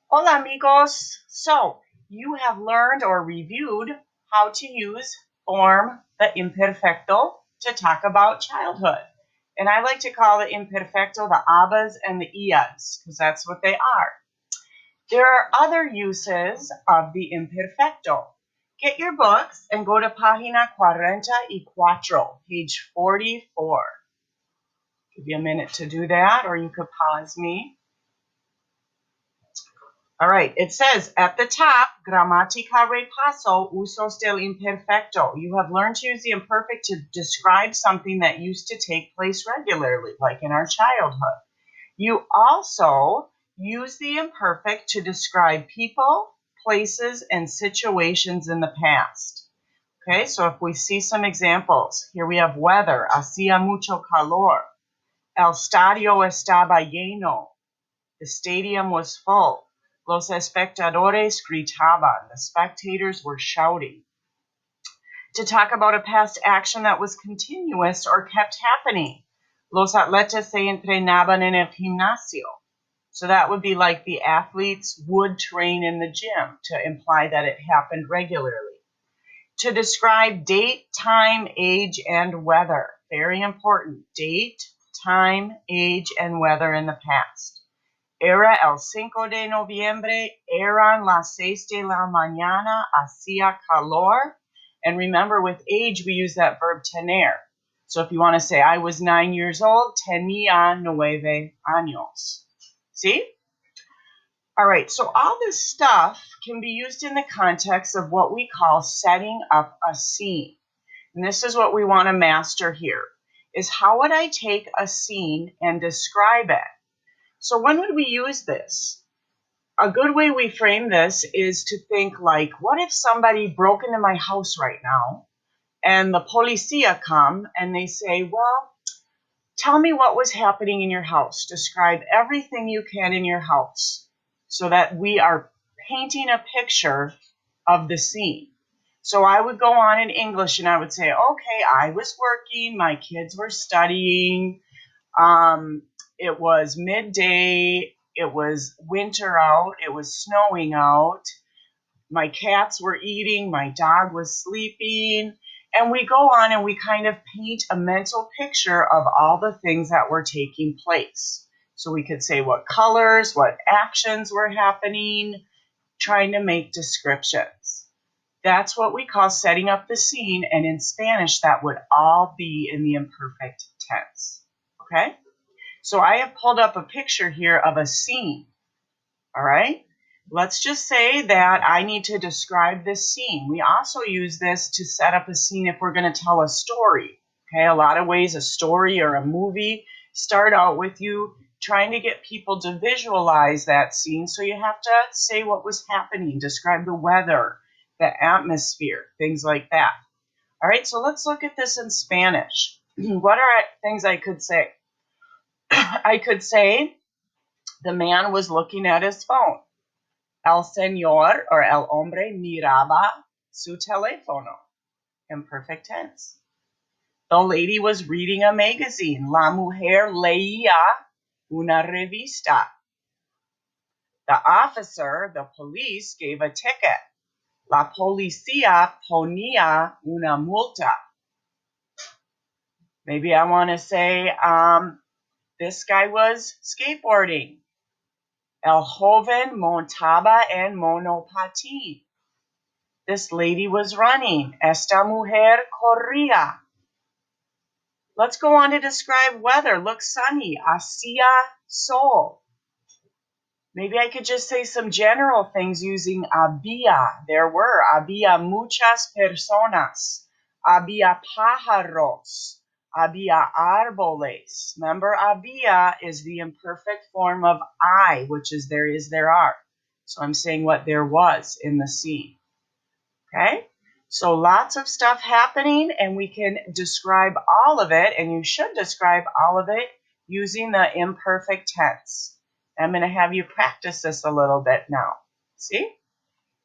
Hola amigos! So, you have learned or reviewed how to use form the imperfecto to talk about childhood. And I like to call the imperfecto the abas and the ias, because that's what they are. There are other uses of the imperfecto. Get your books and go to página 44, page 44. Give you a minute to do that, or you could pause me. All right, it says at the top, gramática repaso usos del imperfecto. You have learned to use the imperfect to describe something that used to take place regularly, like in our childhood. You also use the imperfect to describe people, places, and situations in the past. Okay, so if we see some examples, here we have weather, hacía mucho calor. El estadio estaba lleno. The stadium was full. Los espectadores gritaban. The spectators were shouting. To talk about a past action that was continuous or kept happening. Los atletas se entrenaban en el gimnasio. So that would be like the athletes would train in the gym, to imply that it happened regularly. To describe date, time, age, and weather. Very important. Date, time, age, and weather in the past. Era el 5 de noviembre, eran las 6 de la mañana, hacía calor. And remember, with age, we use that verb tener. So if you want to say, I was 9 years old, tenía 9 años. See? All right, so all this stuff can be used in the context of what we call setting up a scene. And this is what we want to master here, is how would I take a scene and describe it? So when would we use this? A good way we frame this is to think like, what if somebody broke into my house right now and the policia come and they say, well, tell me what was happening in your house. Describe everything you can in your house so that we are painting a picture of the scene. So I would go on in English and I would say, okay, I was working, my kids were studying, it was midday, it was winter out, it was snowing out, my cats were eating, my dog was sleeping, and we go on and we kind of paint a mental picture of all the things that were taking place. So we could say what colors, what actions were happening, trying to make descriptions. That's what we call setting up the scene, and in Spanish that would all be in the imperfect tense. Okay? So I have pulled up a picture here of a scene. All right? Let's just say that I need to describe this scene. We also use this to set up a scene if we're going to tell a story. Okay, a lot of ways a story or a movie start out with you trying to get people to visualize that scene. So you have to say what was happening, describe the weather, the atmosphere, things like that. All right, so let's look at this in Spanish. What are things I could say? I could say the man was looking at his phone. El señor or el hombre miraba su teléfono. Imperfect tense. The lady was reading a magazine. La mujer leía una revista. The officer, the police, gave a ticket. La policía ponía una multa. Maybe I want to say this guy was skateboarding. El joven montaba en monopatín. This lady was running. Esta mujer corría. Let's go on to describe weather. Looks sunny. Hacía sol. Maybe I could just say some general things using había. There were. Había muchas personas. Había pájaros. Había árboles. Remember, había is the imperfect form of I, which is there is, there are. So I'm saying what there was in the scene. Okay? So lots of stuff happening, and we can describe all of it, and you should describe all of it using the imperfect tense. I'm going to have you practice this a little bit now. See?